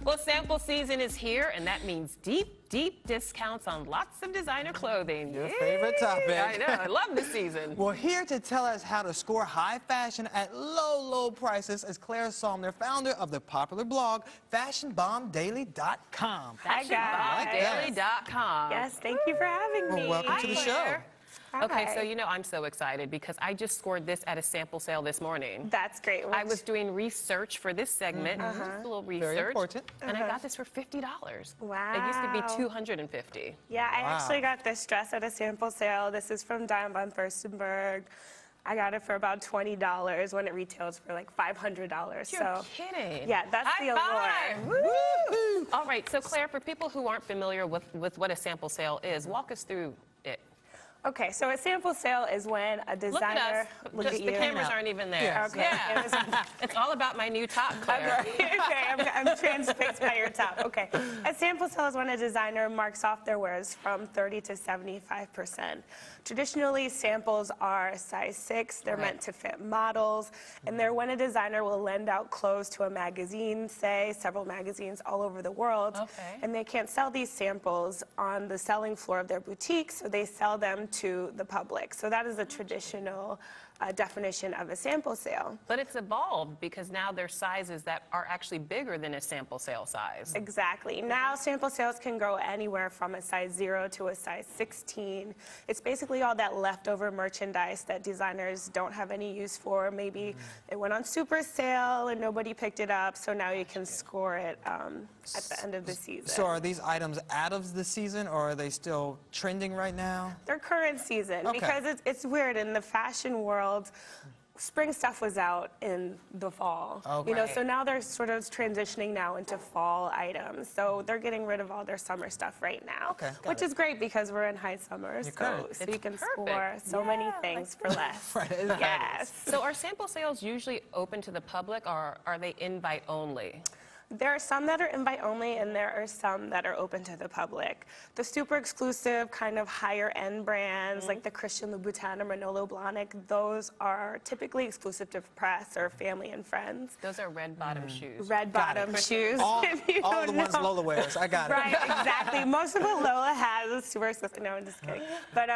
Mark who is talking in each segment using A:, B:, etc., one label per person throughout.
A: Well, sample season is here, and that means deep, deep discounts on lots of designer clothing.
B: Your favorite topic.
A: I know. I love this season.
B: Well, here to tell us how to score high fashion at low, low prices is Claire Sulmers, founder of the popular blog, Fashionbombdaily.com.
C: Hi, guys.
A: Fashionbombdaily.com.
C: Yes, thank you for having me.
B: Well, welcome to the show.
A: Claire. Okay,
C: Hi.
A: so you know I'm so excited because I just scored this at a sample sale this morning.
C: That's great.
A: I was doing research for this segment, just a little research,
B: Very important.
A: and I got this for $50.
C: Wow.
A: It used to be $250.
C: Yeah, I
B: Wow.
C: actually got this dress at a sample sale. This is from Diane von Furstenberg. I got it for about $20 when it retails for like $500.
A: You're kidding.
C: Yeah, that's
A: High
C: the
A: five.
C: award.
A: Woo! All right, so Claire, for people who aren't familiar with what a sample sale is, walk us through it.
C: Okay, so a sample sale is when a designer.
A: Look at us.
C: at
A: The
C: you.
A: cameras aren't even there.
B: Yeah.
C: Okay.
A: Yeah. It's all about my new top, Claire.
C: Okay, I'm transfixed by your top. Okay. A sample sale is when a designer marks off their wares from 30 to 75%. Traditionally, samples are size 6. They're meant to fit models, and they're when a designer will lend out clothes to a magazine, say, several magazines all over the world, and they can't sell these samples on the selling floor of their boutique, so they sell them to the public. So that is a traditional definition of a sample sale.
A: But it's evolved because now there's sizes that are actually bigger than a sample sale size.
C: Exactly. Now sample sales can go anywhere from a size 0 to a size 16. It's basically all that leftover merchandise that designers don't have any use for. Maybe it went on super sale and nobody picked it up, so now you can score it at the end of the season.
B: So are these items out of the season, or are they still trending right now?
C: Their current season,
B: Okay.
C: because it's weird in the fashion world. Spring stuff was out in the fall,
B: Okay.
C: you know, so now they're sort of transitioning now into fall items. So they're getting rid of all their summer stuff right now,
B: Okay, got
C: which
B: it.
C: is great because we're in high summer, so
B: could.
C: you can
A: It's perfect.
C: score so many things for less.
B: Right, it's
C: Yes.
A: So are sample sales usually open to the public, or are they invite only?
C: There are some that are invite only, and there are some that are open to the public. The super exclusive kind of higher end brands like the Christian Louboutin or Manolo Blahnik, those are typically exclusive to press or family and friends.
A: Those are red bottom shoes.
C: Red bottom shoes.
B: All,
C: if you
B: all
C: don't
B: the ones
C: know.
B: Lola wears. I got it.
C: Right, exactly. Most of what Lola has is super exclusive. No, I'm just kidding. But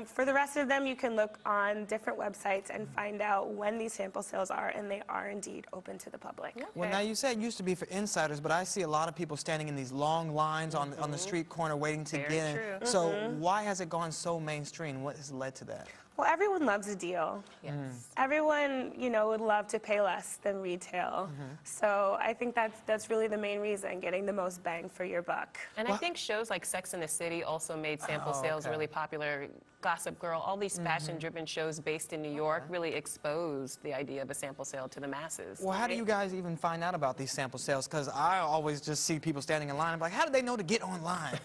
C: for the rest of them, you can look on different websites and find out when these sample sales are, and they are indeed open to the public.
B: Well, now you said it used to be for insiders, but I see a lot of people standing in these long lines on the street corner waiting to
A: Very
B: get in.
A: true.
B: So why has it gone so mainstream? What has led to that?
C: Well, everyone loves a deal.
A: Yes.
C: Everyone, you know, would love to pay less than retail. So I think that's really the main reason, getting the most bang for your buck.
A: And I think shows like Sex and the City also made sample sales really popular. Gossip Girl, all these fashion-driven shows based in New York really exposed the idea of a sample sale to the masses.
B: Well, how do you guys even find out about these sample sales? Because I always just see people standing in line. I'm like, how do they know to get online?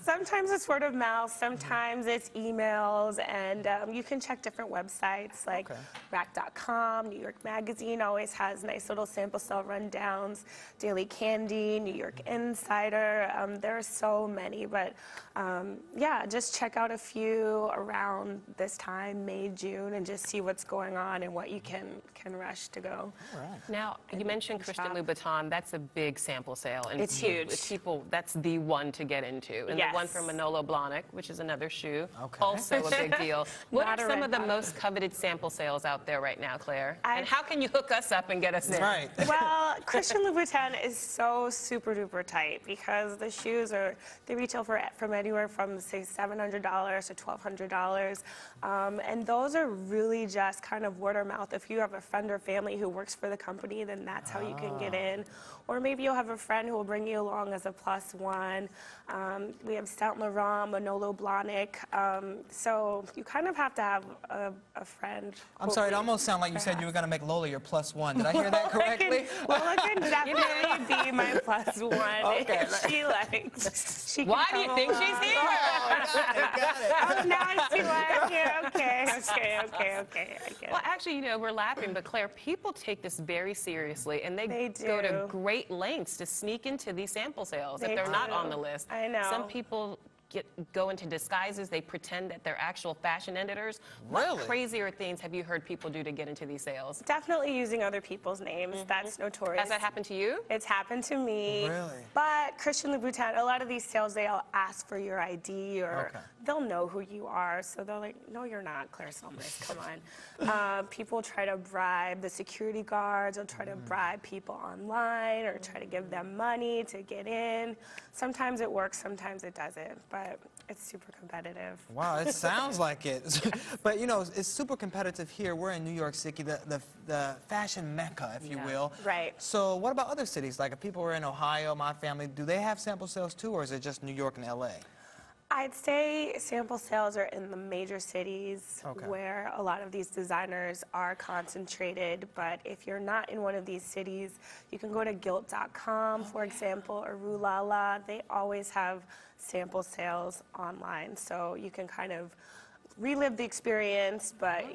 C: Sometimes it's word of mouth, sometimes it's emails, and you can check different websites like rack.com, New York Magazine always has nice little sample sale rundowns, Daily Candy, New York Insider, there are so many, but yeah, just check out a few around this time, May, June, and just see what's going on and what you can rush to go.
A: Now, you mentioned Christian
C: shop.
A: Louboutin. That's a big sample sale. And
C: It's huge.
A: People, that's the one to get into. And the one from Manolo Blahnik, which is another shoe, also a big deal. What
C: Not
A: are
C: a
A: some
C: red
A: of the
C: bottom.
A: most coveted sample sales out there right now, Claire? And how can you hook us up and get us in?
B: Right.
C: Well, Christian Louboutin is so super duper tight because the shoes they retail from anywhere from say $700 to $1,200, and those are really just kind of word of mouth. If you have a friend or family who works for the company, then that's how you can get in. Or maybe you'll have a friend who will bring you along as a +1. We have Saint Laurent, Manolo Blahnik. So you kind of have to have a friend.
B: I'm sorry, it almost sounded like you said you were going to make Lola your +1. Did I hear that correctly?
C: Lola can definitely be my +1
B: Okay.
C: if she likes. She can
A: Why do you
C: come
A: think
C: along.
A: she's here?
C: Oh, now I see why I'm here. Okay. I get it.
A: Well, actually, you know, we're laughing, but Claire, people take this very seriously, and they
C: do.
A: go to great lengths to sneak into these sample sales if they're not on the list.
C: I know.
A: Some people go into disguises. They pretend that they're actual fashion editors.
B: Really?
A: What crazier things have you heard people do to get into these sales?
C: Definitely using other people's names. That's notorious.
A: Has that happened to you?
C: It's happened to me.
B: Really?
C: But Christian Louboutin, a lot of these sales, they'll ask for your ID or they'll know who you are. So they're like, no, you're not Claire Sulmers. Come on. People try to bribe the security guards or try to bribe people online or try to give them money to get in. Sometimes it works, sometimes it doesn't. But it's super competitive.
B: Wow, it sounds like it. But you know, it's super competitive here. We're in New York City, the fashion mecca, if you will.
C: Right.
B: So what about other cities? Like if people are in Ohio, my family, do they have sample sales too, or is it just New York and LA?
C: I'd say sample sales are in the major cities where a lot of these designers are concentrated. But if you're not in one of these cities, you can go to gilt.com, for example, or Rue La La. They always have sample sales online. So you can kind of relive the experience, but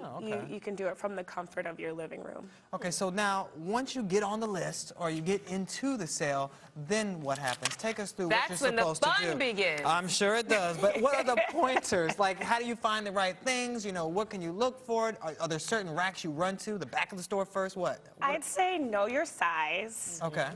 C: you can do it from the comfort of your living room.
B: Okay, so now once you get on the list or you get into the sale, then what happens? Take us through what you're supposed to do.
A: That's when the fun begins.
B: I'm sure it does. But what are the pointers? Like, how do you find the right things? You know, what can you look for? Are there certain racks you run to? The back of the store first? What?
C: I'd say know your size.
B: Okay.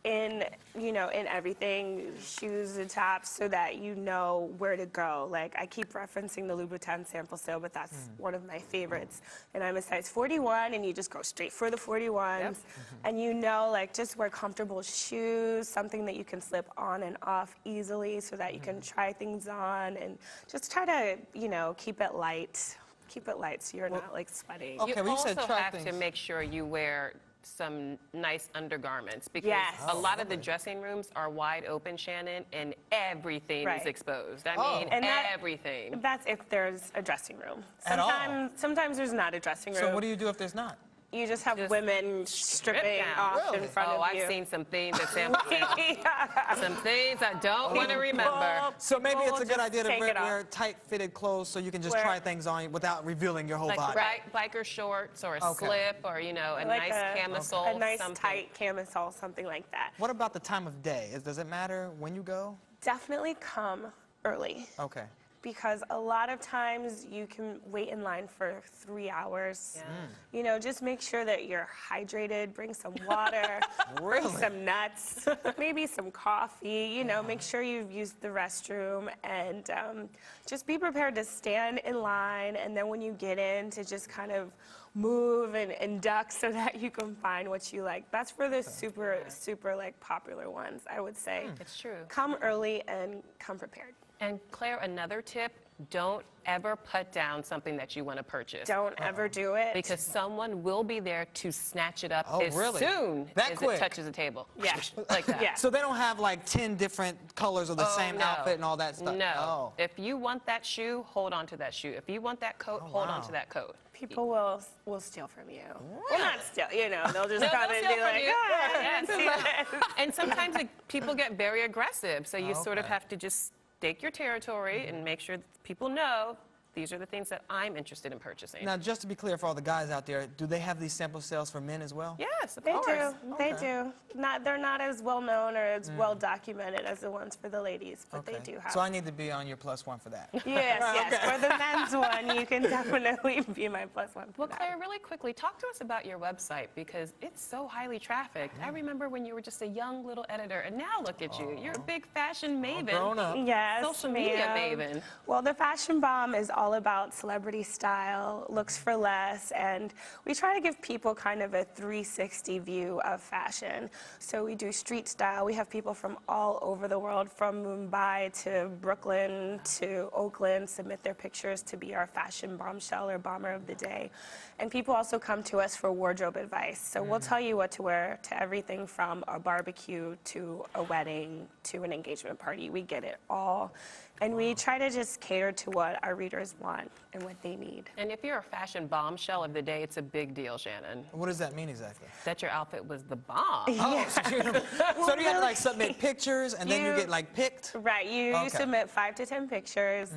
C: In everything, shoes and tops, so that you know where to go. Like, I keep referencing the Louboutin sample sale, but that's one of my favorites. And I'm a size 41, and you just go straight for the 41s. And you know, like, just wear comfortable shoes, something that you can slip on and off easily so that you can try things on, and just try to, you know, keep it light. Keep it light so you're not, like, sweating.
B: Okay,
A: You
B: well, you said
A: also
B: try
A: have
B: things.
A: to make sure you wear some nice undergarments, because a lot of the dressing rooms are wide open, Shannon, and everything is exposed. I mean,
C: And
A: everything.
C: That's if there's a dressing room.
B: At all?
C: Sometimes there's not a dressing room.
B: So what do you do if there's not?
C: You just have women stripping off in front of you.
A: I've seen some things at sample sales. Some things I don't want to remember.
B: So maybe it's a good idea to
C: take it off.
B: wear tight-fitted clothes so you can just try things on without revealing your whole
A: Like
B: body.
A: biker shorts or a slip, or, you know, a
C: Like
A: nice camisole.
C: a nice
A: something.
C: tight camisole, something like that.
B: What about the time of day? Does it matter when you go?
C: Definitely come early.
B: Okay.
C: Because a lot of times you can wait in line for 3 hours. You know, just make sure that you're hydrated, bring some water, bring some nuts, maybe some coffee, you know, make sure you've used the restroom, and just be prepared to stand in line, and then when you get in, to just kind of move and duck so that you can find what you like. That's for the super like popular ones, I would say.
A: It's true.
C: Come early and come prepared.
A: And Claire, another tip, don't ever put down something that you want to purchase.
C: Don't ever do it.
A: Because someone will be there to snatch it up as soon
B: That
A: as
B: quick?
A: it touches the table.
C: Yeah.
A: Like that.
C: Yeah.
B: So they don't have like 10 different colors of the same
A: no.
B: outfit and all that stuff?
A: No.
B: Oh.
A: If you want that shoe, hold on to that shoe. If you want that coat, hold on to that coat.
C: People will steal from you. Well, not steal, you know, they'll just
A: No,
C: come
A: they'll
C: and
A: steal
C: be
A: from
C: like,
A: you.
C: ah,
A: Yes.
C: see this.
A: And sometimes people get very aggressive, so you sort of
B: Okay.
A: have to just stake your territory and make sure that people know these are the things that I'm interested in purchasing.
B: Now, just to be clear for all the guys out there, do they have these sample sales for men as well?
A: Yes, of
C: They
A: course.
C: do. They do. They're not as well known or as well documented as the ones for the ladies, but they do have.
B: So I need to be on your +1 for that.
C: Yes. For the men's one, you can definitely be my +1 for
A: Well,
C: that.
A: Claire, really quickly, talk to us about your website, because it's so highly trafficked. I remember when you were just a young little editor, and now look at you. You're a big fashion maven.
B: Grown up.
C: Yes,
A: Social media
C: ma'am.
A: maven.
C: Well, the Fashion Bomb is all about celebrity style, looks for less, and we try to give people kind of a 360 view of fashion. So we do street style. We have people from all over the world, from Mumbai to Brooklyn to Oakland, submit their pictures to be our fashion bombshell or bomber of the day. And people also come to us for wardrobe advice. So we'll tell you what to wear to everything from a barbecue to a wedding to an engagement party. We get it all. And we try to just cater to what our readers want and what they need.
A: And if you're a fashion bombshell of the day, it's a big deal, Shannon.
B: What does that mean exactly?
A: That your outfit was the bomb.
B: Oh, so do you have to like submit pictures and then you get like picked?
C: Right, you
B: Okay.
C: submit 5 to 10 pictures,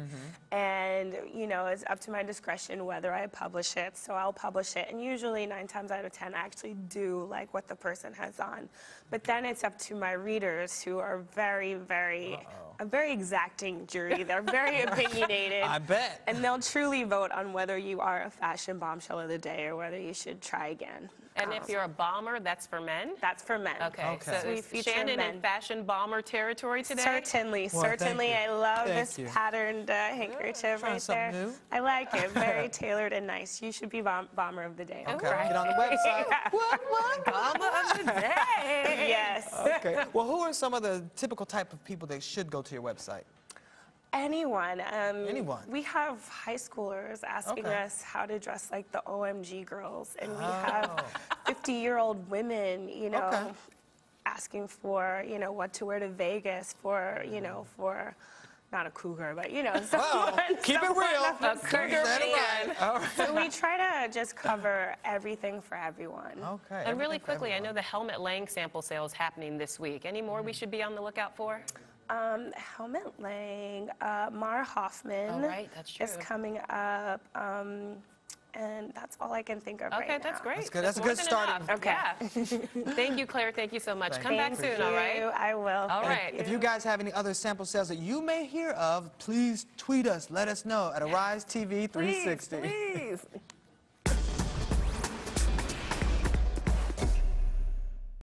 C: and you know, it's up to my discretion whether I publish it. So I'll publish it, and usually 9 times out of 10 I actually do like what the person has on. But then it's up to my readers, who are very, very a very exacting jury. They're very opinionated.
B: I bet.
C: And they'll truly vote on whether you are a fashion bombshell of the day or whether you should try again.
A: And if you're a bomber, that's for men?
C: That's for men.
A: Okay.
B: Okay.
A: So
C: We
A: is
C: feature
A: Shannon
C: men.
A: in fashion bomber territory today?
C: Certainly,
B: Well, thank
C: certainly.
B: you.
C: I love
B: Thank
C: this
B: you.
C: patterned handkerchief
B: Trying
C: right
B: something
C: there.
B: new.
C: I like it. Very tailored and nice. You should be bomber of the day.
B: Okay,
A: Right.
B: get on the website. What?
A: Bomber of the day.
C: Yes.
B: Okay. Well, who are some of the typical type of people that should go to your website?
C: Anyone.
B: Anyone?
C: We have high schoolers asking
B: Okay.
C: us how to dress like the OMG girls, and we have 50-year-old women, you know,
B: Okay.
C: asking for, you know, what to wear to Vegas for, you know, for not a cougar, but you know, someone.
B: keep it real.
C: someone of
A: A cougar
B: Set it
A: man.
B: right. All right.
C: So we try to just cover everything for everyone.
B: Okay.
A: And really
B: everything for
A: quickly, I know
B: everyone.
A: the helmet laying sample sale is happening this week. Any more we should be on the lookout for?
C: Helmet laying, Mara Hoffman
A: Oh, right, that's
C: is
A: true.
C: coming up, and that's all I can think of right
A: Okay,
C: now.
A: that's great.
B: That's good. That's a
A: more
B: good
A: than
B: starting
A: enough.
C: Okay.
A: Yeah. Thank you, Claire. Thank you so much.
B: Thank
A: Come
B: you.
A: back
C: Thank
A: soon, all
C: you.
A: right?
C: I will.
A: All
C: Thank
A: right.
B: If you guys have any other sample sales that you may hear of, please tweet us. Let us know at Arise TV 360.
A: Please.